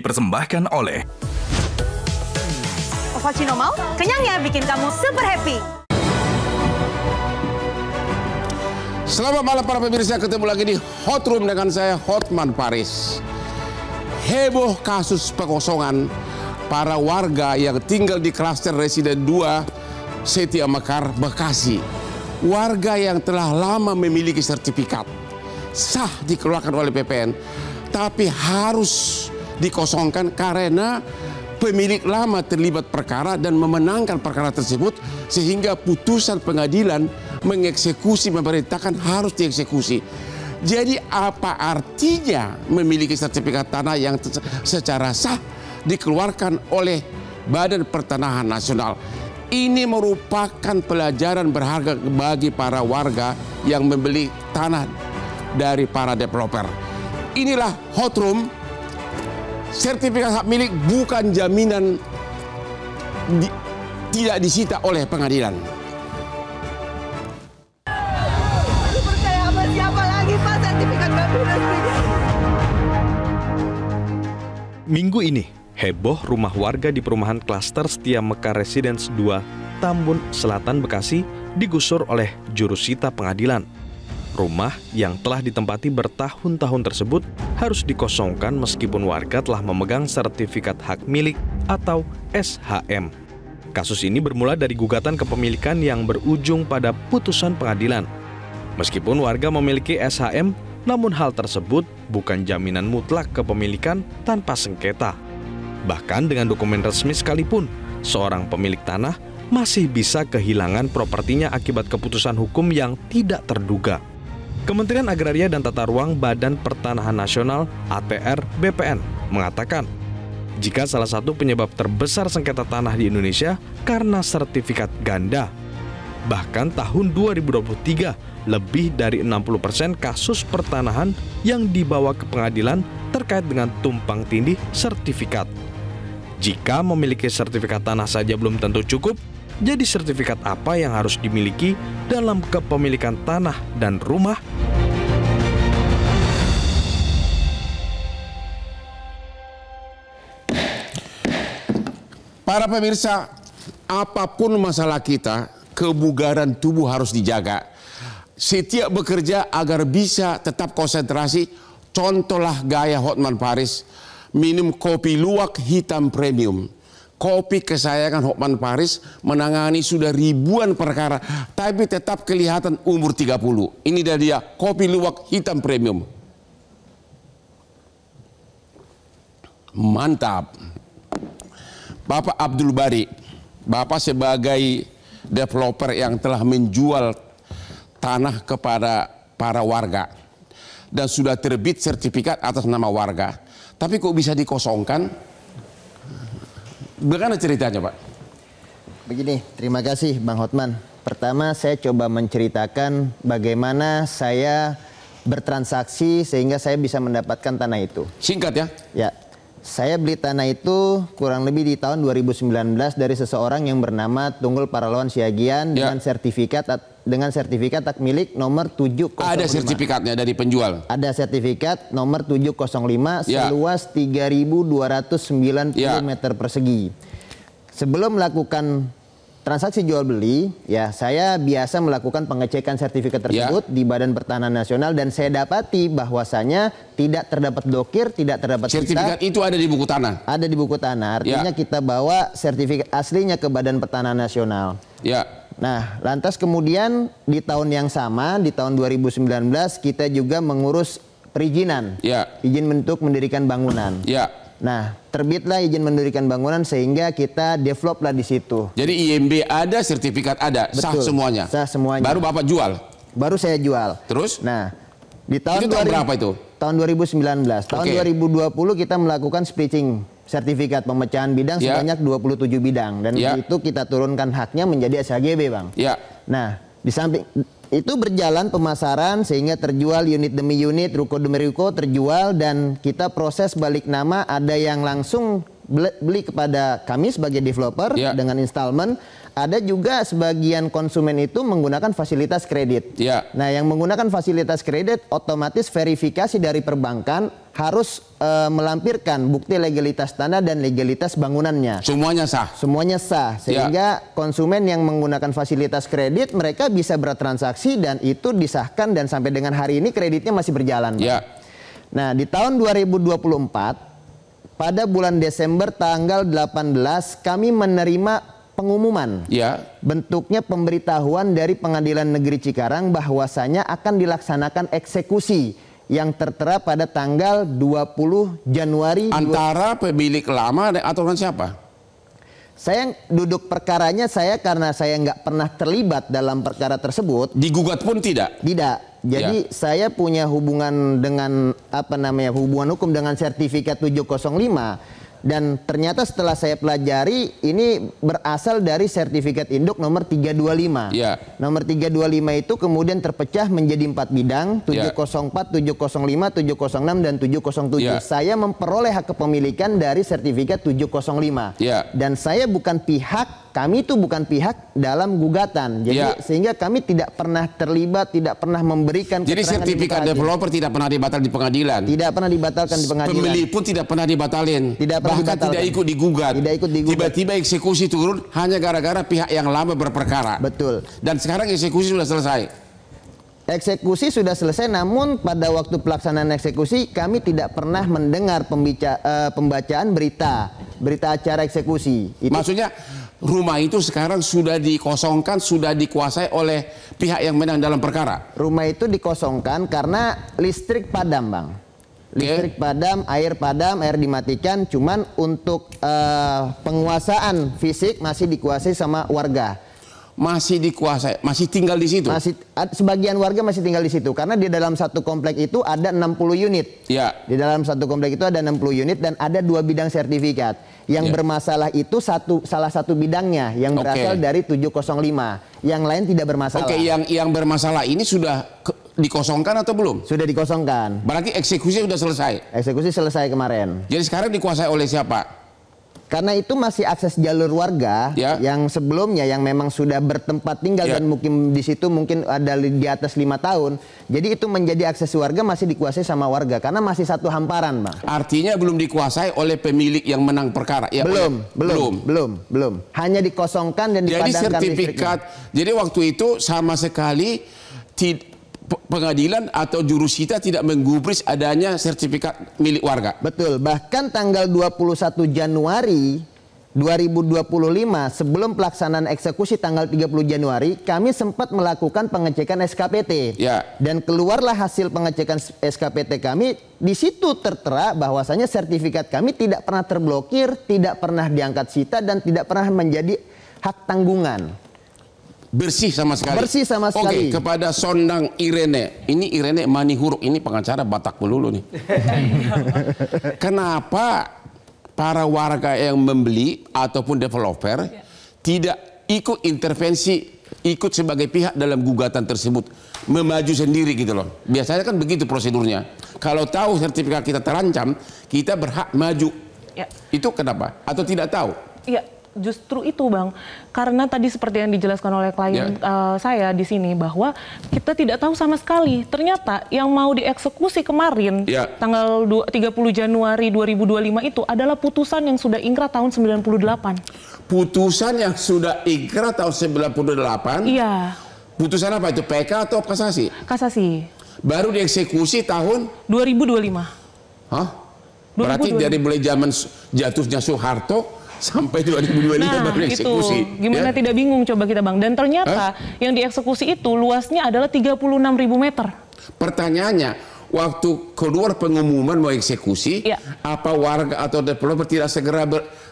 dipersembahkan oleh Ovaltino mau? Kenyangnya bikin kamu super happy. Selamat malam para pemirsa, ketemu lagi di Hot Room dengan saya Hotman Paris. Heboh kasus pengosongan para warga yang tinggal di klaster Residen 2 Setia Mekar, Bekasi. Warga yang telah lama memiliki sertifikat sah dikeluarkan oleh PPN, tapi harus dikosongkan karena pemilik lama terlibat perkara dan memenangkan perkara tersebut, sehingga putusan pengadilan mengeksekusi, memerintahkan harus dieksekusi. Jadi apa artinya memiliki sertifikat tanah yang secara sah dikeluarkan oleh Badan Pertanahan Nasional? Ini merupakan pelajaran berharga bagi para warga yang membeli tanah dari para developer. Inilah Hot Room. Sertifikat hak milik bukan jaminan tidak disita oleh pengadilan. Percaya sama siapa lagi Pak, sertifikat babi resmi. Minggu ini, heboh rumah warga di perumahan klaster Setia Mekar Residence 2, Tambun Selatan, Bekasi digusur oleh jurusita pengadilan. Rumah yang telah ditempati bertahun-tahun tersebut harus dikosongkan meskipun warga telah memegang sertifikat hak milik atau SHM. Kasus ini bermula dari gugatan kepemilikan yang berujung pada putusan pengadilan. Meskipun warga memiliki SHM, namun hal tersebut bukan jaminan mutlak kepemilikan tanpa sengketa. Bahkan dengan dokumen resmi sekalipun, seorang pemilik tanah masih bisa kehilangan propertinya akibat keputusan hukum yang tidak terduga. Kementerian Agraria dan Tata Ruang Badan Pertanahan Nasional (APR) BPN mengatakan, jika salah satu penyebab terbesar sengketa tanah di Indonesia karena sertifikat ganda. Bahkan tahun 2023, lebih dari 60% kasus pertanahan yang dibawa ke pengadilan terkait dengan tumpang tindih sertifikat. Jika memiliki sertifikat tanah saja belum tentu cukup, jadi sertifikat apa yang harus dimiliki dalam kepemilikan tanah dan rumah? Para pemirsa, apapun masalah kita, kebugaran tubuh harus dijaga. Setiap bekerja agar bisa tetap konsentrasi, contohlah gaya Hotman Paris, minum kopi luwak hitam premium. Kopi kesayangan Hotman Paris menangani sudah ribuan perkara, tapi tetap kelihatan umur 30. Ini dia kopi luwak hitam premium. Mantap. Bapak Abdul Bari, Bapak sebagai developer yang telah menjual tanah kepada para warga dan sudah terbit sertifikat atas nama warga, tapi kok bisa dikosongkan? Bagaimana ceritanya, Pak? Begini, terima kasih Bang Hotman. Pertama, saya coba menceritakan bagaimana saya bertransaksi sehingga saya bisa mendapatkan tanah itu. Singkat ya? Ya, saya beli tanah itu kurang lebih di tahun 2019 dari seseorang yang bernama Tunggul Paralawan Siagian dengan sertifikat hak milik nomor 705. Ada sertifikatnya dari penjual? Ada sertifikat nomor 705 seluas 3.290 meter persegi. Sebelum melakukan transaksi jual beli, ya saya biasa melakukan pengecekan sertifikat tersebut di Badan Pertanahan Nasional dan saya dapati bahwasanya tidak terdapat dokir, tidak terdapat sertifikat itu ada di buku tanah. Ada di buku tanah. Artinya kita bawa sertifikat aslinya ke Badan Pertanahan Nasional. Ya. Nah, lantas kemudian di tahun yang sama, di tahun 2019 kita juga mengurus perizinan. Izin untuk mendirikan bangunan. Nah, terbitlah izin mendirikan bangunan sehingga kita developlah di situ. Jadi IMB ada, sertifikat ada, sah semuanya. Sah semuanya. Baru Bapak jual? Baru saya jual. Terus? Nah, di tahun itu tahun berapa itu? Tahun 2019. Tahun 2020 kita melakukan splitting sertifikat pemecahan bidang sebanyak 27 bidang dan itu kita turunkan haknya menjadi SHGB, Bang. Nah, di samping itu berjalan pemasaran sehingga terjual unit demi unit, ruko demi ruko terjual dan kita proses balik nama. Ada yang langsung beli kepada kami sebagai developer dengan installment. Ada juga sebagian konsumen itu menggunakan fasilitas kredit. Nah, yang menggunakan fasilitas kredit otomatis verifikasi dari perbankan harus melampirkan bukti legalitas tanah dan legalitas bangunannya. Semuanya sah. Semuanya sah, sehingga konsumen yang menggunakan fasilitas kredit mereka bisa bertransaksi dan itu disahkan, dan sampai dengan hari ini kreditnya masih berjalan. Ya. Nah, di tahun 2024 pada bulan Desember tanggal 18 kami menerima pengumuman. Ya. Bentuknya pemberitahuan dari Pengadilan Negeri Cikarang bahwasanya akan dilaksanakan eksekusi yang tertera pada tanggal 20 Januari. Antara pemilik lama dan aturan siapa? Saya duduk perkaranya, karena saya nggak pernah terlibat dalam perkara tersebut. Digugat pun tidak? Tidak. Jadi saya punya hubungan dengan hubungan hukum dengan sertifikat 705. Dan ternyata setelah saya pelajari ini berasal dari sertifikat induk nomor 325. Ya. Nomor 325 itu kemudian terpecah menjadi 4 bidang, 704, 705, 706 dan 707. Ya. Saya memperoleh hak kepemilikan dari sertifikat 705. Ya. Dan saya bukan pihak, kami itu bukan pihak dalam gugatan. Jadi sehingga kami tidak pernah terlibat, tidak pernah memberikan Jadi sertifikat developer tidak pernah dibatalkan di pengadilan. Tidak pernah dibatalkan di pengadilan. Pembeli pun tidak pernah dibatalin. Tidak pernah bahkan dibatalkan. tidak ikut digugat. Tidak ikut digugat. Tiba-tiba eksekusi turun hanya gara-gara pihak yang lama berperkara. Betul. Dan sekarang eksekusi sudah selesai. Eksekusi sudah selesai, namun pada waktu pelaksanaan eksekusi kami tidak pernah mendengar pembacaan berita acara eksekusi. Maksudnya rumah itu sekarang sudah dikosongkan, sudah dikuasai oleh pihak yang menang dalam perkara. Rumah itu dikosongkan karena listrik padam, Bang. Listrik padam, air dimatikan, cuman untuk penguasaan fisik masih dikuasai sama warga. Masih dikuasai, masih tinggal di situ. Sebagian warga masih tinggal di situ karena di dalam satu komplek itu ada 60 unit. Ya. Di dalam satu komplek itu ada 60 unit dan ada 2 bidang sertifikat. Yang bermasalah itu salah satu bidangnya yang berasal dari 705. Yang lain tidak bermasalah. Oke, yang bermasalah ini sudah dikosongkan atau belum? Sudah dikosongkan. Berarti eksekusi sudah selesai. Eksekusi selesai kemarin. Jadi sekarang dikuasai oleh siapa? Karena itu masih akses jalur warga yang sebelumnya yang memang sudah bertempat tinggal dan mungkin di situ mungkin ada di atas 5 tahun. Jadi itu menjadi akses warga masih dikuasai sama warga karena masih satu hamparan, Bang. Artinya belum dikuasai oleh pemilik yang menang perkara. Ya, belum. Hanya dikosongkan dan dipadamkan. Jadi sertifikat. Jadi waktu itu sama sekali pengadilan atau jurusita tidak menggubris adanya sertifikat milik warga. Betul. Bahkan tanggal 21 Januari 2025 sebelum pelaksanaan eksekusi tanggal 30 Januari kami sempat melakukan pengecekan SKPT. Dan keluarlah hasil pengecekan SKPT kami, di situ tertera bahwasanya sertifikat kami tidak pernah terblokir, tidak pernah diangkat sita dan tidak pernah menjadi hak tanggungan. Bersih sama sekali. Bersih sama sekali. Oke, kepada Sondang Irene. Ini Irene Manihuruk, ini pengacara Batak Pelulu nih. Kenapa para warga yang membeli ataupun developer tidak ikut intervensi, ikut sebagai pihak dalam gugatan tersebut, memaju sendiri gitu loh. Biasanya kan begitu prosedurnya. Kalau tahu sertifikat kita terancam, kita berhak maju. Itu kenapa? Atau tidak tahu? Iya. Justru itu, Bang, karena tadi seperti yang dijelaskan oleh klien saya di sini bahwa kita tidak tahu sama sekali. Ternyata yang mau dieksekusi kemarin tanggal 30 Januari 2025 itu adalah putusan yang sudah ingkrah tahun 98. Putusan yang sudah ingkrah tahun 98? Iya. Putusan apa itu? PK atau kasasi? Kasasi. Baru dieksekusi tahun 2025. Hah? Berarti 2025. Dari mulai zaman jatuhnya Soeharto sampai 2025 baru eksekusi. Itu gimana tidak bingung coba kita, Bang. Dan ternyata yang dieksekusi itu luasnya adalah 36.000 meter. Pertanyaannya, waktu keluar pengumuman mau eksekusi, apa warga atau developer tidak segera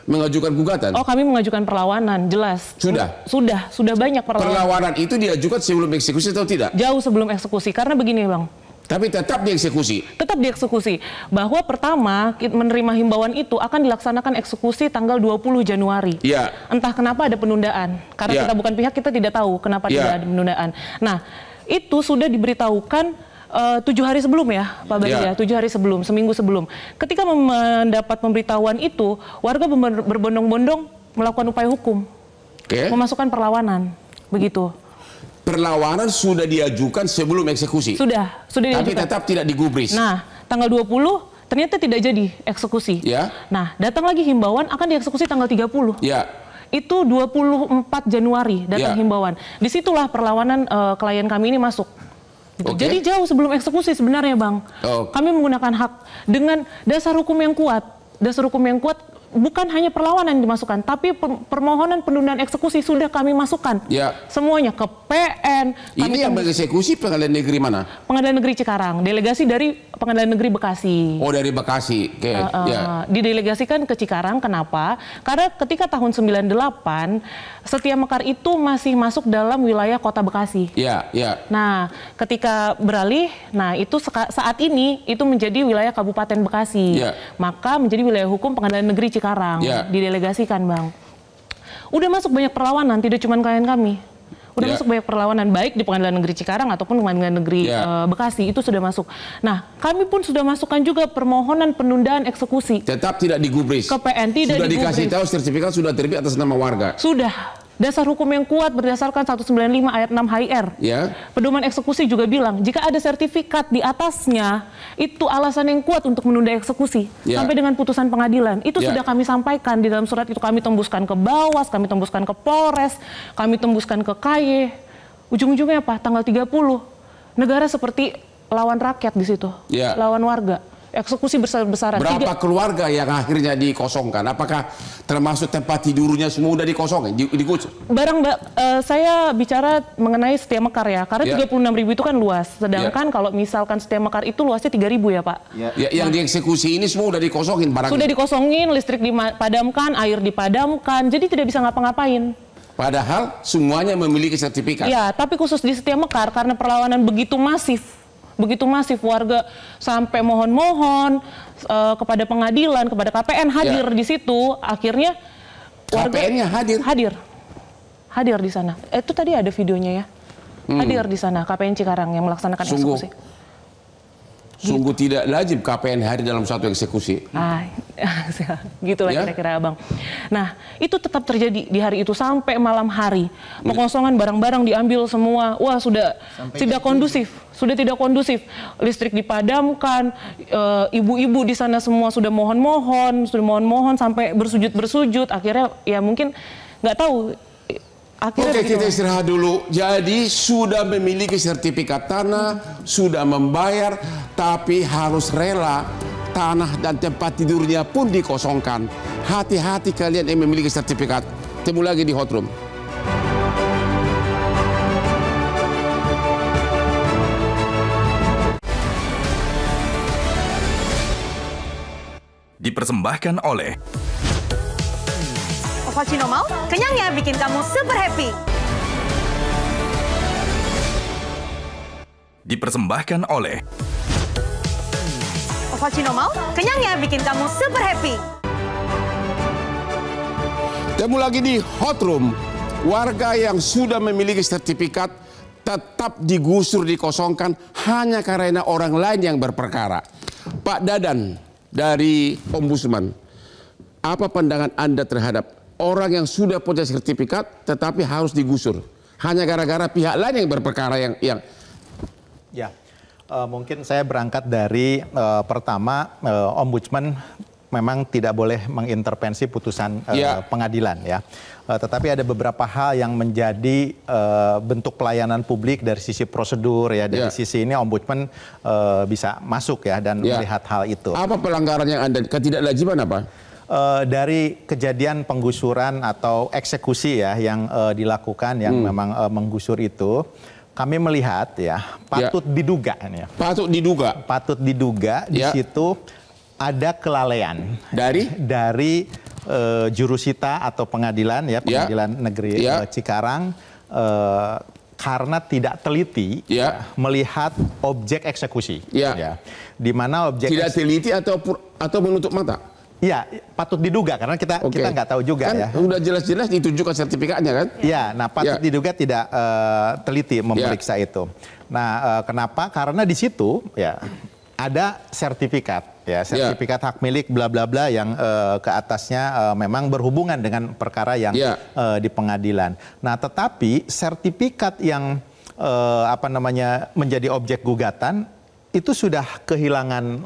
mengajukan gugatan? Oh, kami mengajukan perlawanan, jelas. Sudah banyak perlawanan. Perlawanan itu diajukan sebelum eksekusi atau tidak? Jauh sebelum eksekusi, karena begini, Bang. Tapi tetap dieksekusi? Tetap dieksekusi. Bahwa pertama menerima himbauan itu akan dilaksanakan eksekusi tanggal 20 Januari. Entah kenapa ada penundaan. Karena kita bukan pihak, kita tidak tahu kenapa tidak ada penundaan. Nah, itu sudah diberitahukan 7 hari sebelum ya, Pak Bari, 7 hari sebelum, seminggu sebelum. Ketika mendapat pemberitahuan itu, warga berbondong-bondong melakukan upaya hukum. Memasukkan perlawanan. Begitu. Perlawanan sudah diajukan sebelum eksekusi? Sudah diajukan. Tapi tetap tidak digubris? Nah, tanggal 20 ternyata tidak jadi eksekusi. Nah, datang lagi himbauan akan dieksekusi tanggal 30. Itu 24 Januari datang himbauan. Disitulah perlawanan klien kami ini masuk. Jadi jauh sebelum eksekusi sebenarnya, Bang. Kami menggunakan hak dengan dasar hukum yang kuat. Dasar hukum yang kuat bukan hanya perlawanan yang dimasukkan, tapi permohonan penundaan eksekusi sudah kami masukkan. Semuanya ke PN. Ini yang mengeksekusi Pengadilan Negeri mana? Pengadilan Negeri Cikarang. Delegasi dari Pengadilan Negeri Bekasi. Oh, dari Bekasi. Didelegasikan ke Cikarang. Kenapa? Karena ketika tahun 98 Setia Mekar itu masih masuk dalam wilayah Kota Bekasi. Nah, ketika beralih, nah itu saat ini itu menjadi wilayah Kabupaten Bekasi. Maka menjadi wilayah hukum Pengadilan Negeri Cikarang. Didelegasikan, Bang. Udah masuk banyak perlawanan, tidak cuma klien kami. Udah masuk banyak perlawanan, baik di Pengadilan Negeri Cikarang ataupun Pengadilan Negeri Bekasi, itu sudah masuk. Nah, kami pun sudah masukkan juga permohonan penundaan eksekusi. Tetap tidak digubris. Ke PN tidak sudah digubris. Dikasih tahu sertifikat sudah terbit atas nama warga. Sudah. Dasar hukum yang kuat berdasarkan 195 ayat 6 HIR. Pedoman eksekusi juga bilang, jika ada sertifikat di atasnya, itu alasan yang kuat untuk menunda eksekusi. Sampai dengan putusan pengadilan. Itu sudah kami sampaikan di dalam surat itu. Kami tembuskan ke Bawas, kami tembuskan ke Polres, kami tembuskan ke KY. Ujung-ujungnya apa? Tanggal 30. Negara seperti lawan rakyat di situ. Lawan warga. Eksekusi besar-besaran. Berapa keluarga yang akhirnya dikosongkan? Apakah termasuk tempat tidurnya semua udah dikosongkan? Saya bicara mengenai Setia Mekar ya, karena 36.000 itu kan luas. Sedangkan kalau misalkan Setia Mekar itu luasnya 3.000 ya, Pak. Yang dieksekusi ini semua udah dikosongin barangnya? Sudah dikosongin, listrik dipadamkan, air dipadamkan, jadi tidak bisa ngapa-ngapain. Padahal semuanya memiliki sertifikat. Ya, tapi khusus di Setia Mekar karena perlawanan begitu masif warga sampai mohon-mohon kepada pengadilan, kepada KPN hadir di situ, akhirnya warga KPN-nya hadir di sana. Itu tadi ada videonya ya, hadir di sana KPN Cikarang yang melaksanakan eksekusi. Sungguh tidak lazim KPN hadir dalam satu eksekusi. Gitulah kira-kira, Abang. Nah, itu tetap terjadi di hari itu sampai malam hari. Pengosongan barang-barang diambil semua. Wah, sudah tidak kondusif. Sudah tidak kondusif. Listrik dipadamkan, ibu-ibu di sana semua sudah mohon-mohon sampai bersujud-bersujud. Akhirnya ya mungkin nggak tahu. Oke, kita istirahat dulu. Jadi sudah memiliki sertifikat tanah, sudah membayar, tapi harus rela tanah dan tempat tidurnya pun dikosongkan. Hati-hati kalian yang memiliki sertifikat. Temu lagi di Hot Room. Dipersembahkan oleh Ovaltino mau? Kenyangnya bikin kamu super happy. Dipersembahkan oleh Ovaltino mau? Kenyangnya bikin kamu super happy. Temu lagi di Hot Room. Warga yang sudah memiliki sertifikat tetap digusur, dikosongkan hanya karena orang lain yang berperkara. Pak Dadan dari Ombudsman, apa pandangan Anda terhadap orang yang sudah punya sertifikat tetapi harus digusur hanya gara-gara pihak lain yang berperkara yang mungkin saya berangkat dari pertama, Ombudsman memang tidak boleh mengintervensi putusan pengadilan ya. Tetapi ada beberapa hal yang menjadi bentuk pelayanan publik dari sisi prosedur ya, dari sisi ini Ombudsman bisa masuk ya dan melihat hal itu. Apa pelanggaran yang Anda ketidaklaziman apa? Dari kejadian penggusuran atau eksekusi ya yang dilakukan yang memang menggusur itu, kami melihat ya patut diduga ya. Patut diduga di situ ada kelalaian dari jurusita atau pengadilan ya, Pengadilan Negeri Cikarang karena tidak teliti melihat objek eksekusi. Di mana objek tidak teliti atau menutup mata. Iya, patut diduga karena kita nggak tahu juga kan, ya. Udah jelas-jelas ditunjukkan sertifikatnya kan? Iya, nah patut diduga tidak teliti memeriksa itu. Nah, kenapa? Karena di situ ya ada sertifikat ya, sertifikat hak milik bla bla bla yang ke atasnya memang berhubungan dengan perkara yang di pengadilan. Nah, tetapi sertifikat yang menjadi objek gugatan itu sudah kehilangan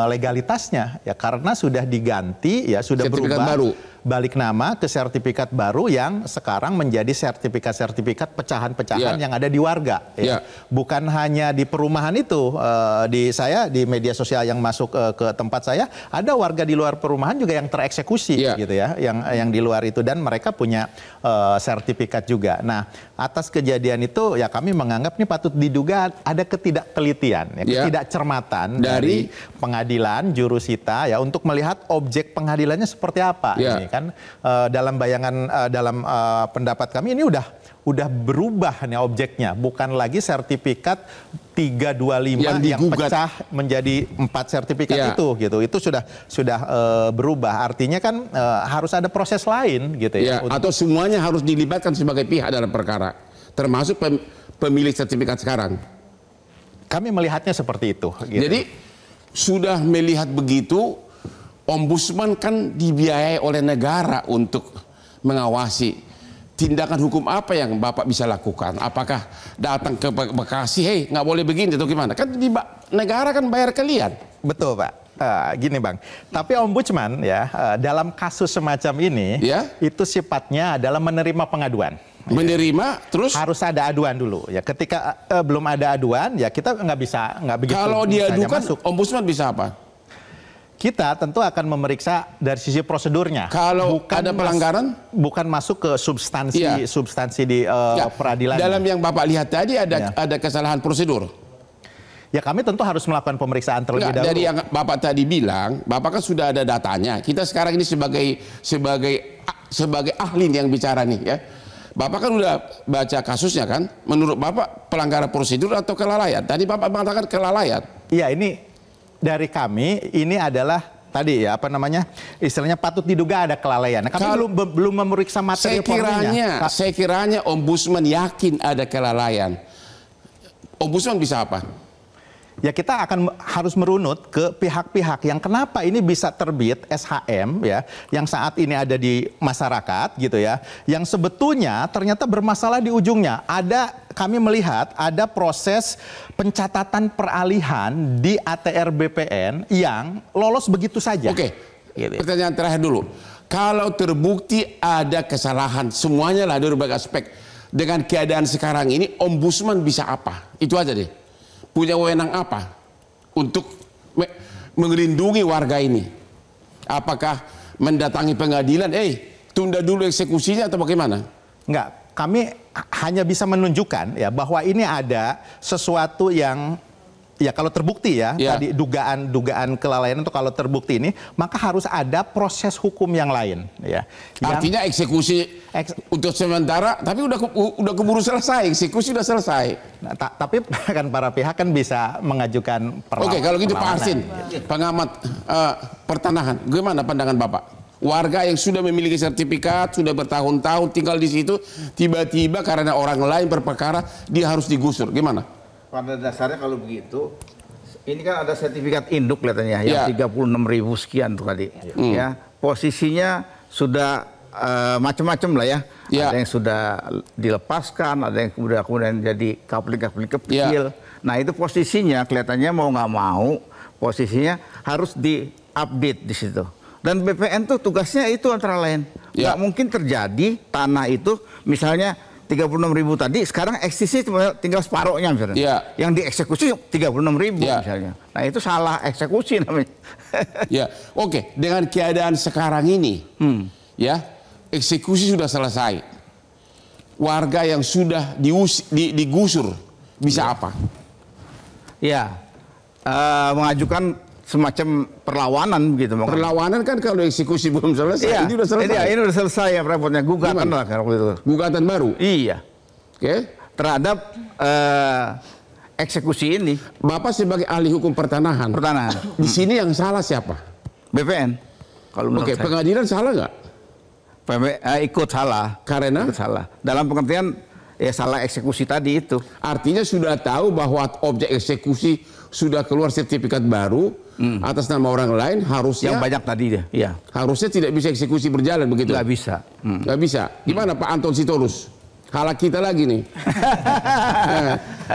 legalitasnya ya, karena sudah diganti ya, sudah sertifikat berubah baru, balik nama ke sertifikat baru yang sekarang menjadi sertifikat pecahan-pecahan yang ada di warga ya. Bukan hanya di perumahan itu, saya di media sosial yang masuk ke tempat saya, ada warga di luar perumahan juga yang tereksekusi gitu ya, yang di luar itu, dan mereka punya sertifikat juga. Nah, atas kejadian itu ya kami menganggap ini patut diduga ada ketidaktelitian ya, ketidakcermatan dari pengadilan jurusita ya untuk melihat objek pengadilannya seperti apa ini kan. Dalam bayangan, dalam pendapat kami ini udah berubah nih objeknya, bukan lagi sertifikat 325 yang pecah menjadi 4 sertifikat itu gitu. Itu sudah berubah. Artinya kan harus ada proses lain gitu ya. Atau semuanya harus dilibatkan sebagai pihak dalam perkara, termasuk pemilik sertifikat sekarang. Kami melihatnya seperti itu. Gitu. Jadi sudah melihat begitu, Ombudsman kan dibiayai oleh negara untuk mengawasi tindakan hukum apa yang Bapak bisa lakukan. Apakah datang ke Bekasi, hei nggak boleh begini atau gimana? Kan negara kan bayar kalian. Betul Pak. Gini Bang, tapi Ombudsman ya dalam kasus semacam ini itu sifatnya adalah menerima pengaduan. Menerima, terus harus ada aduan dulu ya. Ketika belum ada aduan ya kita nggak begitu. Kalau diadukan, Ombudsman bisa apa? Kita tentu akan memeriksa dari sisi prosedurnya. Kalau ada pelanggaran, bukan masuk ke substansi di peradilan. Dalam yang Bapak lihat tadi ada kesalahan prosedur. Ya kami tentu harus melakukan pemeriksaan terlebih dahulu. Dari yang Bapak tadi bilang, Bapak kan sudah ada datanya. Kita sekarang ini sebagai ahli yang bicara nih ya. Bapak kan udah baca kasusnya kan. Menurut Bapak pelanggaran prosedur atau kelalaian? Tadi Bapak mengatakan kelalaian. Iya, ini dari kami ini adalah tadi ya istilahnya patut diduga ada kelalaian. Nah, kami belum memeriksa materi formilnya. Saya kiranya Ombudsman yakin ada kelalaian. Ombudsman bisa apa? Ya kita harus merunut ke pihak-pihak yang kenapa ini bisa terbit SHM ya, yang saat ini ada di masyarakat gitu ya, yang sebetulnya ternyata bermasalah di ujungnya. Kami melihat ada proses pencatatan peralihan di ATR BPN yang lolos begitu saja. Oke, pertanyaan terakhir dulu. Kalau terbukti ada kesalahan, semuanya lah dari berbagai aspek. Dengan keadaan sekarang ini, Ombudsman bisa apa? Itu aja deh. Punya wewenang apa untuk melindungi warga ini? Apakah mendatangi pengadilan, tunda dulu eksekusinya atau bagaimana? Enggak, kami hanya bisa menunjukkan ya bahwa ini ada sesuatu yang ya kalau terbukti tadi dugaan kelalaian itu kalau terbukti ini maka harus ada proses hukum yang lain ya. Artinya eksekusi untuk sementara tapi udah keburu selesai, eksekusi udah selesai. Nah, tapi kan para pihak kan bisa mengajukan perlawanan. Oke, kalau gitu Pak Arsin, pengamat pertanahan, gimana pandangan Bapak? Warga yang sudah memiliki sertifikat, sudah bertahun-tahun tinggal di situ, tiba-tiba karena orang lain berperkara dia harus digusur, gimana? Pada dasarnya kalau begitu, ini kan ada sertifikat induk kelihatannya yang 36.000 sekian tuh tadi. Ya, posisinya sudah macam-macam lah ya. Ada yang sudah dilepaskan, ada yang kemudian jadi kapling kecil. Nah itu posisinya kelihatannya mau nggak mau, posisinya harus diupdate di situ. Dan BPN tuh tugasnya itu antara lain. Nggak mungkin terjadi tanah itu misalnya 36.000 tadi, sekarang eksekusi tinggal separohnya misalnya. Yang dieksekusi 36.000 misalnya. Nah itu salah eksekusi namanya. Oke, dengan keadaan sekarang ini, eksekusi sudah selesai. Warga yang sudah digusur bisa apa? Mengajukan semacam perlawanan gitu. Perlawanan kan kalau eksekusi belum selesai, ini udah selesai. Ini udah selesai ya repotnya, gugatan lah kalau itu. Gugatan baru? Iya. Oke. Terhadap eksekusi ini. Bapak sebagai ahli hukum pertanahan. Di sini yang salah siapa? BPN. Kalau menurut saya. Pengadilan salah nggak? Ikut salah. Karena? Ikut salah. Dalam pengertian salah eksekusi tadi itu. Artinya sudah tahu bahwa objek eksekusi sudah keluar sertifikat baru atas nama orang lain, harusnya yang banyak tadi harusnya tidak bisa eksekusi berjalan begitu. Nggak bisa. Nggak bisa. Gimana Pak Anton Sitorus? Halak kita lagi nih.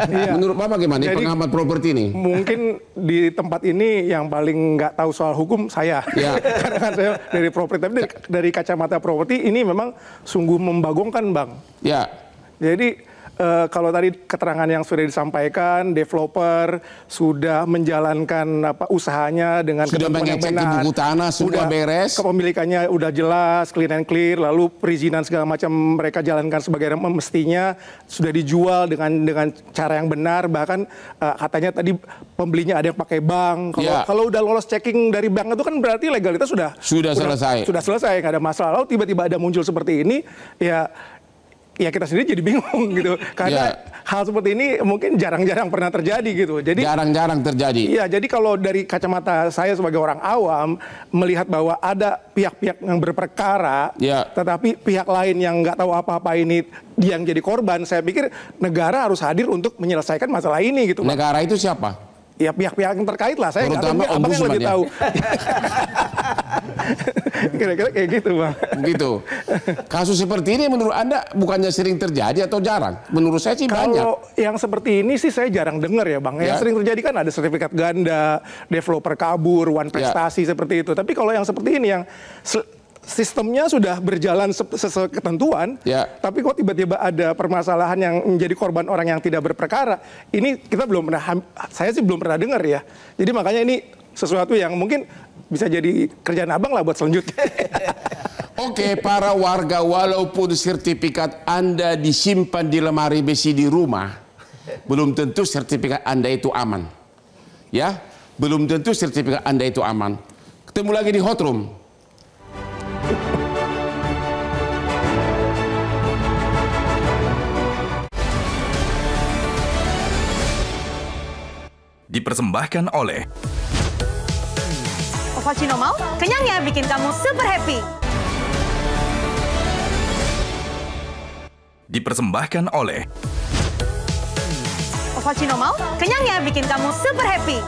Menurut Bapak gimana? Jadi, pengamat properti ini? Mungkin di tempat ini yang paling nggak tahu soal hukum saya. Karena kan saya dari properti, tapi dari kacamata properti ini memang sungguh membagongkan, Bang. Jadi kalau tadi keterangan yang sudah disampaikan, developer sudah menjalankan usahanya dengan ketentuan yang benar, buku tanah, sudah beres, kepemilikannya udah jelas, clean and clear, lalu perizinan segala macam mereka jalankan sebagai mestinya, sudah dijual dengan cara yang benar, bahkan katanya tadi pembelinya ada yang pakai bank. Kalau udah lolos checking dari bank itu kan berarti legalitas sudah selesai, nggak ada masalah. Lalu tiba-tiba ada muncul seperti ini, ya kita sendiri jadi bingung gitu, karena hal seperti ini mungkin jarang-jarang pernah terjadi gitu. Jadi jarang-jarang terjadi. Iya, jadi kalau dari kacamata saya sebagai orang awam melihat bahwa ada pihak-pihak yang berperkara, tetapi pihak lain yang nggak tahu apa-apa ini yang jadi korban, saya pikir negara harus hadir untuk menyelesaikan masalah ini gitu. Negara itu siapa? Ya pihak-pihak yang terkait lah, saya nggak tahu, abang yang lebih tahu. Kira-kira kayak gitu, Bang. Gitu. Kasus seperti ini menurut Anda bukannya sering terjadi atau jarang? Menurut saya sih banyak. Kalau yang seperti ini sih saya jarang dengar ya, Bang. Yang sering terjadi kan ada sertifikat ganda, developer kabur, one prestasi seperti itu. Tapi kalau yang seperti ini yang sistemnya sudah berjalan sesuai ketentuan, tapi kok tiba-tiba ada permasalahan yang menjadi korban orang yang tidak berperkara, ini kita belum pernah, saya sih belum pernah dengar ya. Jadi makanya ini sesuatu yang mungkin bisa jadi kerjaan abang lah buat selanjutnya. Oke, para warga, walaupun sertifikat Anda disimpan di lemari besi di rumah, belum tentu sertifikat Anda itu aman. Ya, belum tentu sertifikat Anda itu aman. Ketemu lagi di Hot Room. Dipersembahkan oleh Ovaltino Mall, kenyangnya bikin kamu super happy. Dipersembahkan oleh Ovaltino Mall, kenyangnya bikin kamu super happy.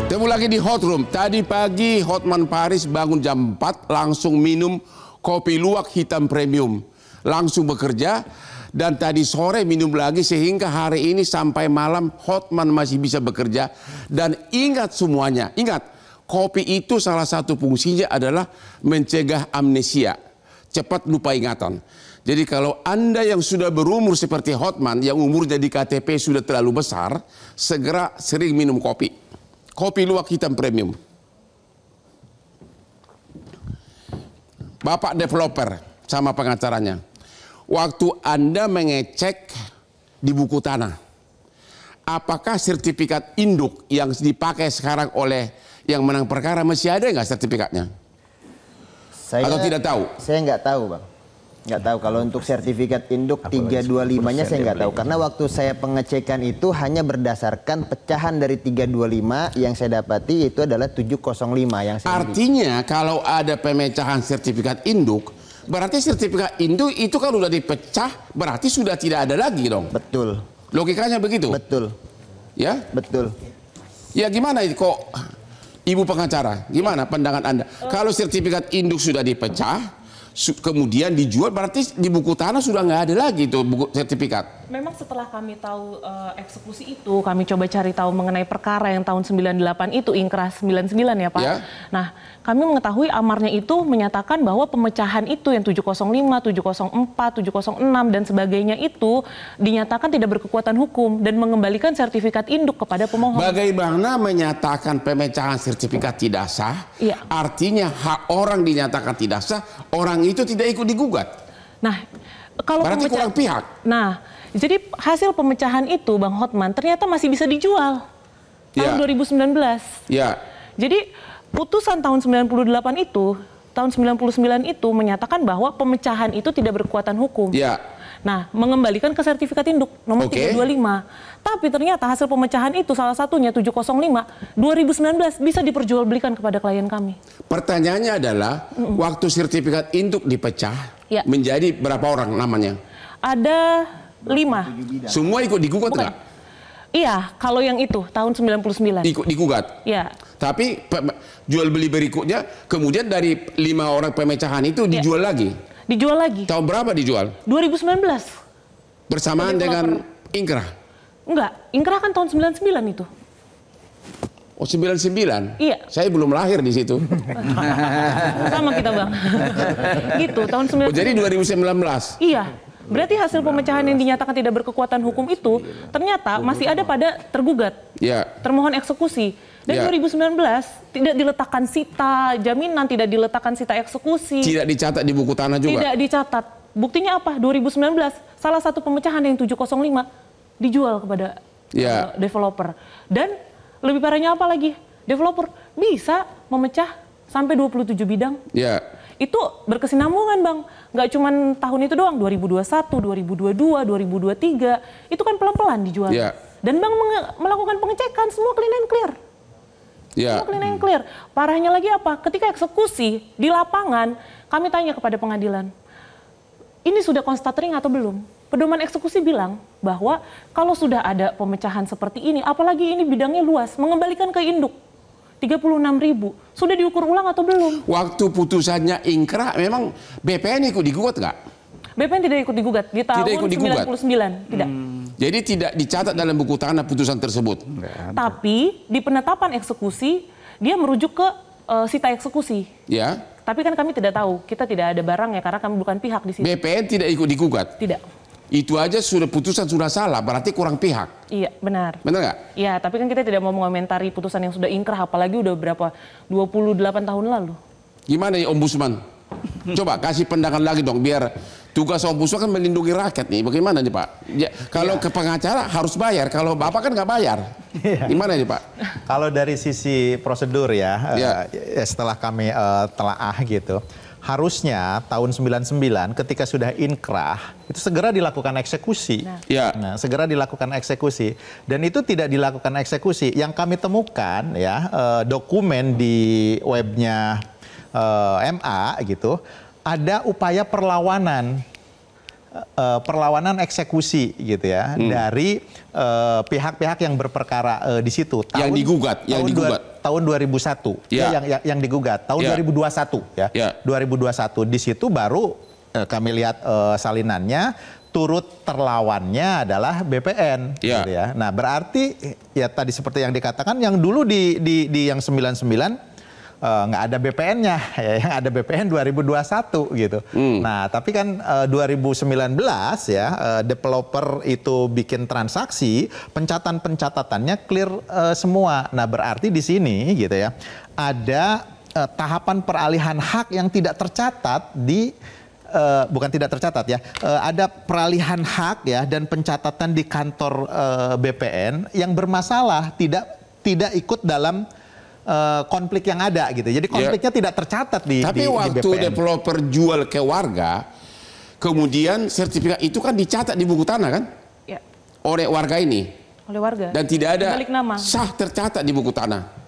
Ketemu lagi di Hot Room. Tadi pagi Hotman Paris bangun jam 4 langsung minum kopi luwak hitam premium. Langsung bekerja. Dan tadi sore minum lagi sehingga hari ini sampai malam Hotman masih bisa bekerja. Dan ingat semuanya, ingat kopi itu salah satu fungsinya adalah mencegah amnesia, cepat lupa ingatan. Jadi kalau Anda yang sudah berumur seperti Hotman, yang umurnya di KTP sudah terlalu besar, segera sering minum kopi. Kopi luwak hitam premium. Bapak developer sama pengacaranya, waktu Anda mengecek di buku tanah, apakah sertifikat induk yang dipakai sekarang oleh yang menang perkara masih ada nggak sertifikatnya? Atau tidak tahu? Saya nggak tahu, Bang. Nggak tahu. Kalau untuk sertifikat induk 325-nya saya nggak tahu. Karena waktu saya pengecekan itu hanya berdasarkan pecahan dari 325 yang saya dapati itu adalah 705 yang saya Artinya kalau ada pemecahan sertifikat induk, berarti sertifikat induk itu kan udah dipecah, berarti sudah tidak ada lagi dong. Betul. Logikanya begitu? Betul. Ya? Betul. Ya gimana kok Ibu pengacara, gimana pandangan Anda? Kalau sertifikat induk sudah dipecah, kemudian dijual, berarti di buku tanah sudah nggak ada lagi itu buku sertifikat. Memang setelah kami tahu eksekusi itu, kami coba cari tahu mengenai perkara yang tahun 98 itu, Inkras 99 ya Pak. Nah, kami mengetahui amarnya itu menyatakan bahwa pemecahan itu yang 705, 704, 706 dan sebagainya itu dinyatakan tidak berkekuatan hukum dan mengembalikan sertifikat induk kepada pemohon. Bagaimana menyatakan pemecahan sertifikat tidak sah? Artinya hak orang dinyatakan tidak sah, orang itu tidak ikut digugat. Nah, kalau berarti kurang pihak. Nah, jadi hasil pemecahan itu Bang Hotman ternyata masih bisa dijual tahun 2019. Jadi putusan tahun 98 itu, tahun 99 itu menyatakan bahwa pemecahan itu tidak berkekuatan hukum. Nah, mengembalikan ke sertifikat induk nomor 325. Tapi ternyata hasil pemecahan itu salah satunya 705 2019 bisa diperjualbelikan kepada klien kami. Pertanyaannya adalah waktu sertifikat induk dipecah menjadi berapa orang namanya? Ada 5. Semua ikut digugat nggak? Iya, kalau yang itu tahun 99. Ikut digugat. Iya. Tapi jual beli berikutnya kemudian dari 5 orang pemecahan itu dijual lagi. Dijual lagi. Tahun berapa dijual? 2019. Bersamaan dengan Inkrah? Enggak, Inkrah kan tahun 99 itu. Oh 99? Iya. Saya belum lahir di situ. Sama kita Bang. Gitu, tahun 99. Oh, jadi 2019? Iya. Berarti hasil pemecahan yang dinyatakan tidak berkekuatan hukum itu ternyata masih ada pada tergugat. Ya. Termohon eksekusi. Dan 2019 tidak diletakkan sita jaminan, tidak diletakkan sita eksekusi. Tidak dicatat di buku tanah juga? Tidak dicatat. Buktinya apa? 2019 salah satu pemecahan yang 705 dijual kepada developer. Dan lebih parahnya apa lagi? Developer bisa memecah sampai 27 bidang. Ya. Itu berkesinambungan Bang. Nggak cuma tahun itu doang, 2021, 2022, 2023. Itu kan pelan-pelan dijual. Ya. Dan Bang melakukan pengecekan, semua clean and clear. Ya. Semua clean and clear. Parahnya lagi apa? Ketika eksekusi di lapangan, kami tanya kepada pengadilan, ini sudah konstatering atau belum? Pedoman eksekusi bilang bahwa kalau sudah ada pemecahan seperti ini, apalagi ini bidangnya luas, mengembalikan ke induk 36.000, sudah diukur ulang atau belum? Waktu putusannya Inkrah, memang BPN ikut digugat nggak? BPN tidak ikut digugat di tahun 99, tidak. Jadi tidak dicatat dalam buku tanah putusan tersebut? Tapi di penetapan eksekusi, dia merujuk ke sita eksekusi. Ya. Tapi kan kami tidak tahu, kita tidak ada barang ya karena kami bukan pihak di situ. BPN tidak ikut digugat? Tidak. Itu aja sudah putusan sudah salah, berarti kurang pihak. Iya, benar. Benar nggak? Iya, tapi kan kita tidak mau mengomentari putusan yang sudah ingkrah, apalagi udah berapa, 28 tahun lalu. Gimana ya Ombudsman? Coba kasih pandangan lagi dong, biar tugas Ombudsman kan melindungi rakyat nih. Bagaimana nih Pak? Ya, kalau ke pengacara harus bayar, kalau Bapak kan nggak bayar. Gimana nih Pak? Kalau dari sisi prosedur setelah kami telaah gitu, harusnya tahun 99 ketika sudah inkrah itu segera dilakukan eksekusi. Nah, segera dilakukan eksekusi dan itu tidak dilakukan eksekusi. Yang kami temukan dokumen di webnya MA gitu, ada upaya perlawanan eksekusi gitu ya dari pihak-pihak yang berperkara di situ. Yang digugat. Tahun 2001 yang digugat tahun 2021 ya. 2021 di situ baru kami lihat salinannya, turut terlawannya adalah BPN gitu ya. Nah, berarti ya tadi seperti yang dikatakan yang dulu di yang 99 nggak ada BPN-nya, yang ada BPN 2021 gitu. Nah, tapi kan 2019 developer itu bikin transaksi, pencatatannya clear semua. Nah, berarti di sini gitu ya, ada tahapan peralihan hak yang tidak tercatat di bukan tidak tercatat ya, ada peralihan hak ya dan pencatatan di kantor BPN yang bermasalah, tidak ikut dalam konflik yang ada gitu. Jadi konfliknya tidak tercatat di BPN. Tapi waktu developer jual ke warga, kemudian sertifikat itu kan dicatat di buku tanah kan? Ya. Oleh warga ini. Oleh warga. Dan tidak ada sah tercatat di buku tanah.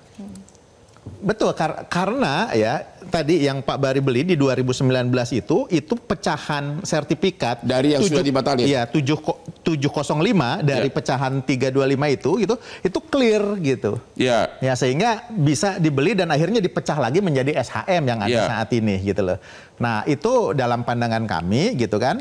Betul, karena ya tadi yang Pak Bari beli di 2019 itu pecahan sertifikat dari yang sudah dibatalkan. Iya, 705 dari pecahan 325 itu clear gitu. Iya. Ya, sehingga bisa dibeli dan akhirnya dipecah lagi menjadi SHM yang ada saat ini gitu loh. Nah, itu dalam pandangan kami gitu kan,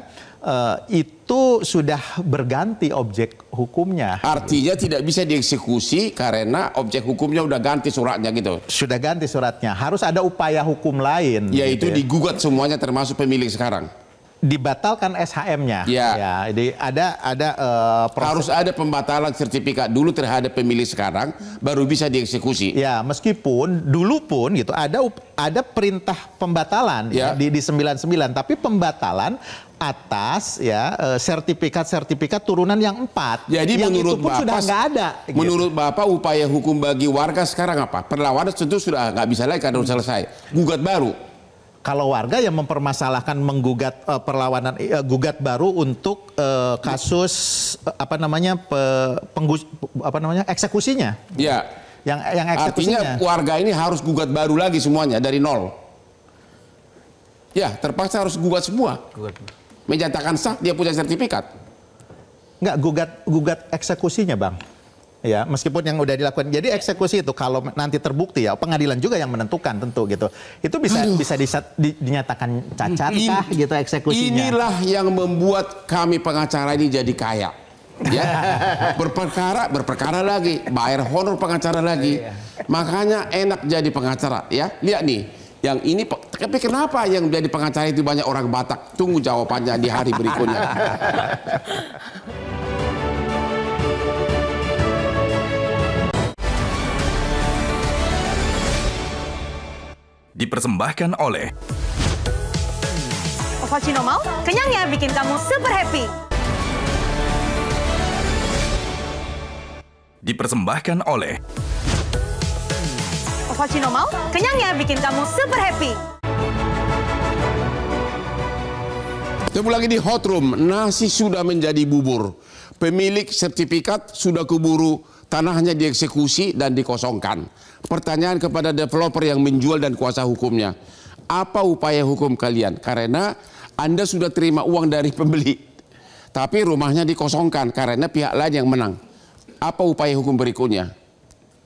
itu sudah berganti objek hukumnya. Artinya tidak bisa dieksekusi karena objek hukumnya udah ganti suratnya gitu. Sudah ganti suratnya. Harus ada upaya hukum lain. Yaitu gitu digugat semuanya termasuk pemilik sekarang. Dibatalkan SHM-nya. Ya, jadi ada harus ada pembatalan sertifikat dulu terhadap pemilik sekarang, baru bisa dieksekusi. Ya, meskipun dulu pun gitu ada perintah pembatalan di 99, tapi pembatalan atas sertifikat turunan yang 4. Jadi yang menurut itu pun Bapak sudah nggak ada. Menurut Bapak upaya hukum bagi warga sekarang apa? Perlawanan tentu sudah nggak bisa lagi karena sudah selesai. Gugat baru. Kalau warga yang mempermasalahkan menggugat perlawanan gugat baru untuk kasus eksekusinya. Ya. Yang eksekusinya. Artinya warga ini harus gugat baru lagi semuanya dari nol. Ya, terpaksa harus gugat semua. Menyatakan sah dia punya sertifikat. Enggak, gugat eksekusinya, Bang. Ya, meskipun yang udah dilakukan. Jadi eksekusi itu kalau nanti terbukti ya pengadilan juga yang menentukan tentu gitu. Itu bisa dinyatakan cacat kah gitu eksekusinya. Inilah yang membuat kami pengacara ini jadi kaya. Ya, berperkara lagi, bayar honor pengacara lagi. Makanya enak jadi pengacara ya. Lihat nih, yang ini tapi kenapa yang jadi pengacara itu banyak orang Batak? Tunggu jawabannya di hari berikutnya. Dipersembahkan oleh Ovaltino mau, kenyangnya bikin kamu super happy. Dipersembahkan oleh Ovaltino mau, kenyangnya bikin kamu super happy. Ketemu lagi di Hot Room. Nasi sudah menjadi bubur. Pemilik sertifikat sudah keburu tanahnya dieksekusi dan dikosongkan. Pertanyaan kepada developer yang menjual dan kuasa hukumnya, apa upaya hukum kalian? Karena Anda sudah terima uang dari pembeli, tapi rumahnya dikosongkan karena pihak lain yang menang. Apa upaya hukum berikutnya?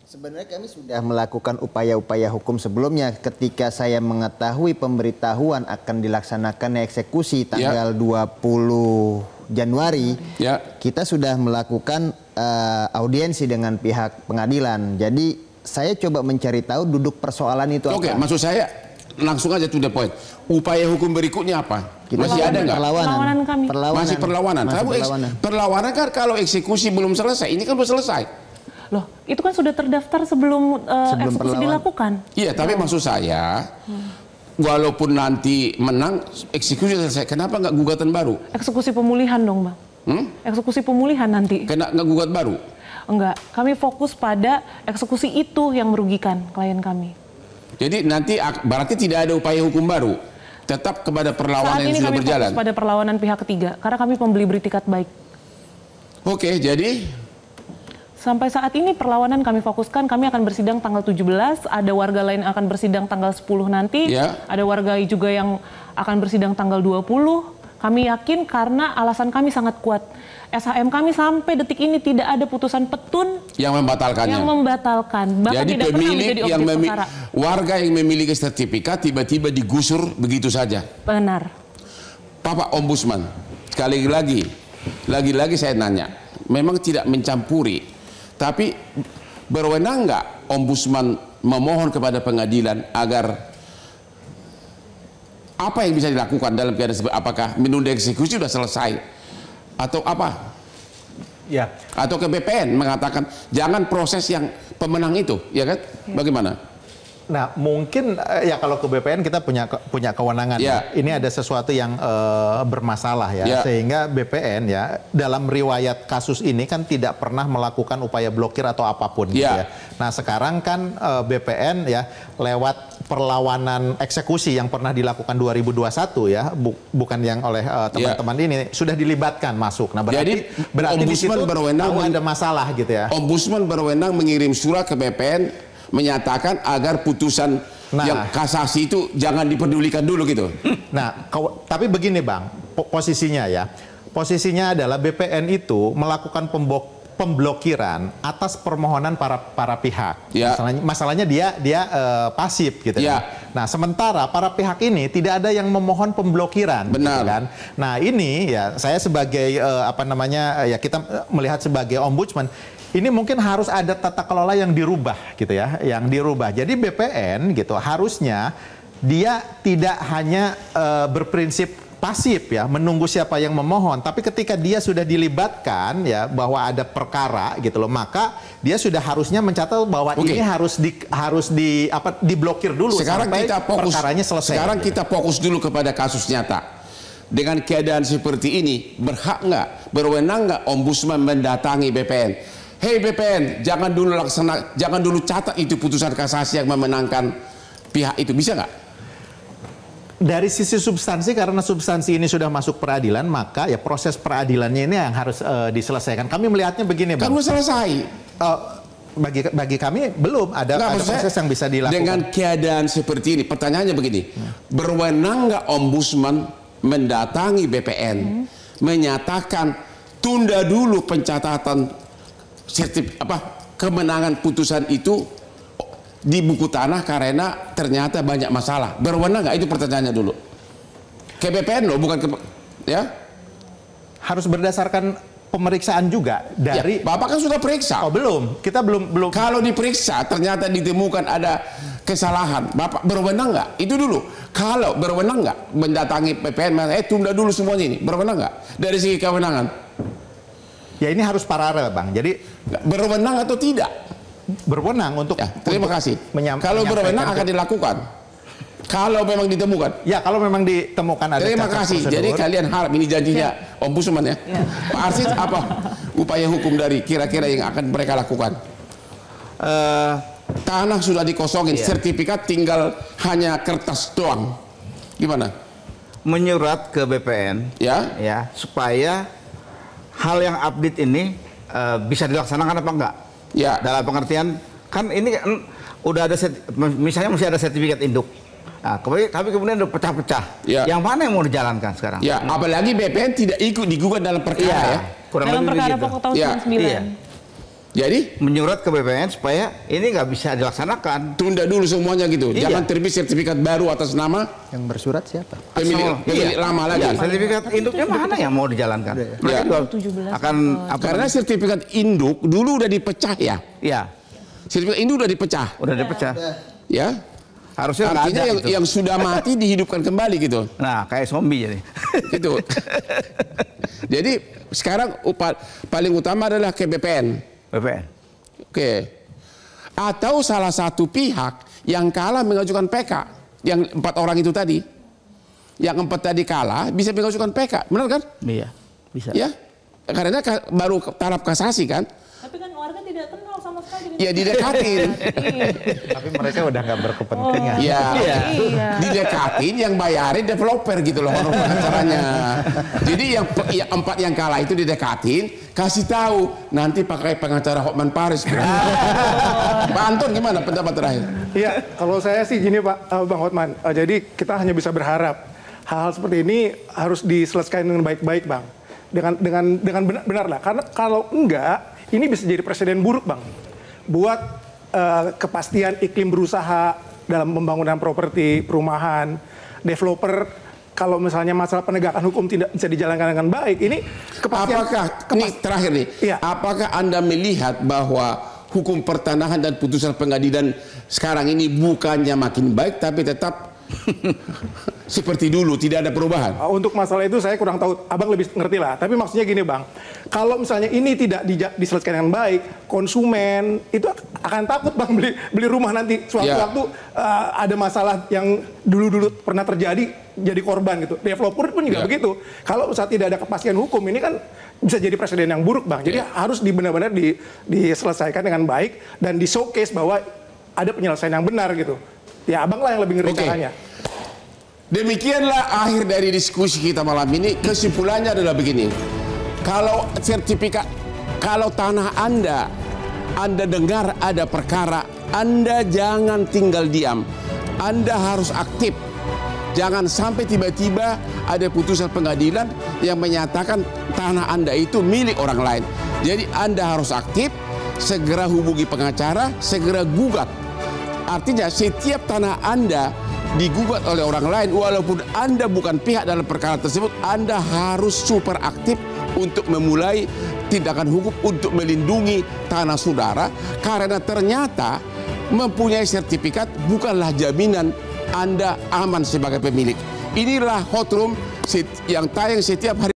Sebenarnya kami sudah melakukan upaya-upaya hukum sebelumnya. Ketika saya mengetahui pemberitahuan akan dilaksanakan eksekusi tanggal 20 Januari, kita sudah melakukan audiensi dengan pihak pengadilan. Jadi saya coba mencari tahu duduk persoalan itu apa. Oke, maksud saya langsung aja to the point. Upaya hukum berikutnya apa? Masih ada nggak? Perlawanan kami. Masih perlawanan. Perlawanan kan kalau eksekusi belum selesai, ini kan belum selesai. Loh, itu kan sudah terdaftar sebelum eksekusi dilakukan. Iya, tapi maksud saya, walaupun nanti menang, eksekusi selesai, kenapa nggak gugatan baru? Eksekusi pemulihan dong, Bang. Eksekusi pemulihan nanti. Kena nggak gugat baru? Enggak, kami fokus pada eksekusi itu yang merugikan klien kami. Jadi nanti berarti tidak ada upaya hukum baru, tetap kepada perlawanan yang sudah berjalan. Saat ini kami fokus pada perlawanan pihak ketiga, karena kami pembeli beretikat baik. Oke, jadi sampai saat ini perlawanan kami fokuskan, kami akan bersidang tanggal 17, ada warga lain akan bersidang tanggal 10 nanti, ada warga juga yang akan bersidang tanggal 20. Kami yakin karena alasan kami sangat kuat. SHM kami sampai detik ini tidak ada putusan petun yang membatalkannya. Yang membatalkan. Bahkan jadi tidak pemilik pernah menjadi warga yang memiliki sertifikat tiba-tiba digusur begitu saja. Benar. Bapak Ombudsman, sekali lagi saya nanya, memang tidak mencampuri, tapi berwenang nggak Ombudsman memohon kepada pengadilan agar apa yang bisa dilakukan dalam keadaan seperti apakah menunda eksekusi sudah selesai atau apa? Ya. Atau ke BPN mengatakan jangan proses yang pemenang itu, ya kan? Bagaimana? Nah, mungkin ya kalau ke BPN kita punya kewenangan. Ini ada sesuatu yang bermasalah ya, sehingga BPN ya dalam riwayat kasus ini kan tidak pernah melakukan upaya blokir atau apapun. Gitu ya. Nah, sekarang kan BPN ya lewat perlawanan eksekusi yang pernah dilakukan 2021 ya, bukan yang oleh teman-teman ini sudah dilibatkan masuk. Nah, berarti Ombudsman berwenang ada masalah gitu ya. Ombudsman berwenang mengirim surat ke BPN menyatakan agar putusan yang kasasi itu jangan dipedulikan dulu gitu. Nah, tapi begini Bang, posisinya ya. Posisinya adalah BPN itu melakukan pemblokiran atas permohonan para pihak. Masalahnya dia pasif gitu kan. Nah, sementara para pihak ini tidak ada yang memohon pemblokiran. Benar. Gitu kan. Nah, ini ya saya sebagai ya kita melihat sebagai ombudsman, ini mungkin harus ada tata kelola yang dirubah gitu ya, yang dirubah. Jadi BPN gitu harusnya dia tidak hanya berprinsip pasif ya, menunggu siapa yang memohon, tapi ketika dia sudah dilibatkan ya bahwa ada perkara gitu loh, maka dia sudah harusnya mencatat bahwa ini harus diblokir dulu sampai perkaranya selesai. Sekarang kita fokus dulu kepada kasus nyata. Dengan keadaan seperti ini, berhak nggak, berwenang nggak Ombudsman mendatangi BPN? Hei BPN, jangan dulu catat itu putusan kasasi yang memenangkan pihak itu, bisa nggak? Dari sisi substansi, karena substansi ini sudah masuk peradilan, maka ya proses peradilannya ini yang harus diselesaikan. Kami melihatnya begini, Bang. Kan udah selesai. Bagi kami belum ada proses yang bisa dilakukan. Dengan keadaan seperti ini, pertanyaannya begini, berwenang nggak Ombudsman mendatangi BPN, menyatakan tunda dulu pencatatan kemenangan putusan itu di buku tanah karena ternyata banyak masalah. Berwenang nggak? Itu pertanyaannya dulu. Ke BPN loh, bukan ke ya. Harus berdasarkan pemeriksaan juga dari. Ya, Bapak kan sudah periksa. Oh belum, kita belum. Kalau diperiksa ternyata ditemukan ada kesalahan, Bapak berwenang nggak? Itu dulu. Kalau berwenang nggak mendatangi BPN, tunda dulu semuanya ini, berwenang nggak dari segi kewenangan? Ya ini harus paralel Bang. Jadi berwenang atau tidak? Berwenang untuk. Ya, terima kasih. Kalau berwenang akan dilakukan. Kalau memang ditemukan. Ya, kalau memang ditemukan ada. Terima kasih. Jadi kalian harap ini janjinya Ombudsman ya. Pak Arsid, apa upaya hukum dari kira-kira yang akan mereka lakukan? Tanah sudah dikosongin, sertifikat tinggal hanya kertas doang. Gimana? Menyurat ke BPN ya supaya hal yang update ini bisa dilaksanakan apa enggak? Ya. Dalam pengertian kan ini udah ada misalnya masih ada sertifikat induk. Nah, tapi kemudian udah pecah-pecah. Ya. Yang mana yang mau dijalankan sekarang? Ya, apalagi BPN tidak ikut digugat dalam perkara ya. Dalam perkara pokok tahun 99. Jadi menyurat ke BPN supaya ini nggak bisa dilaksanakan. Tunda dulu semuanya gitu. Jangan terbit sertifikat baru atas nama yang bersurat siapa? Pemilik lama lagi. Sertifikat induknya mana yang mau dijalankan? Karena sertifikat induk dulu udah dipecah ya. Iya. Sertifikat induk udah dipecah. Udah dipecah. Ya. Harusnya artinya ada, yang sudah mati dihidupkan kembali gitu. Nah, kayak zombie jadi. Gitu. Jadi sekarang paling utama adalah ke BPN. Oke. Atau salah satu pihak yang kalah mengajukan PK, yang 4 orang itu tadi. Yang 4 tadi kalah bisa mengajukan PK, benar kan? Iya, bisa. Ya. Karena baru taraf kasasi kan? Tapi kan warga tidak kenal sama sekali. Ya didekatin. Tapi mereka udah nggak berkepentingan. Iya. Didekatin yang bayarin developer gitu loh caranya. Jadi yang 4 yang kalah itu didekatin, kasih tahu nanti pakai pengacara Hotman Paris. Pak Anton gimana pendapat terakhir? Iya, kalau saya sih gini Pak Bang Hotman. Jadi kita hanya bisa berharap hal-hal seperti ini harus diselesaikan dengan baik-baik Bang. Dengan benar lah. Karena kalau enggak ini bisa jadi presiden buruk Bang, buat kepastian iklim berusaha dalam pembangunan properti, perumahan, developer. Kalau misalnya masalah penegakan hukum tidak bisa dijalankan dengan baik, ini kepastian. Ini terakhir nih, apakah Anda melihat bahwa hukum pertanahan dan putusan pengadilan sekarang ini bukannya makin baik, tapi tetap seperti dulu, tidak ada perubahan? Untuk masalah itu saya kurang tahu, Abang lebih ngerti lah. Tapi maksudnya gini Bang, kalau misalnya ini tidak diselesaikan dengan baik, konsumen itu akan takut Bang beli rumah nanti. Suatu-waktu ada masalah yang dulu-dulu pernah terjadi, jadi korban gitu. Developer pun juga begitu. Kalau saat tidak ada kepastian hukum, ini kan bisa jadi presiden yang buruk Bang. Jadi harus benar-benar diselesaikan dengan baik dan di showcase bahwa ada penyelesaian yang benar gitu. Ya Abang lah yang lebih ngerti caranya. Demikianlah akhir dari diskusi kita malam ini. Kesimpulannya adalah begini. Kalau sertifikat, kalau tanah Anda dengar ada perkara, Anda jangan tinggal diam. Anda harus aktif. Jangan sampai tiba-tiba ada putusan pengadilan yang menyatakan tanah Anda itu milik orang lain. Jadi Anda harus aktif, segera hubungi pengacara, segera gugat. Artinya setiap tanah Anda digugat oleh orang lain, walaupun Anda bukan pihak dalam perkara tersebut, Anda harus super aktif untuk memulai tindakan hukum untuk melindungi tanah saudara, karena ternyata mempunyai sertifikat bukanlah jaminan Anda aman sebagai pemilik. Inilah Hot Room yang tayang setiap hari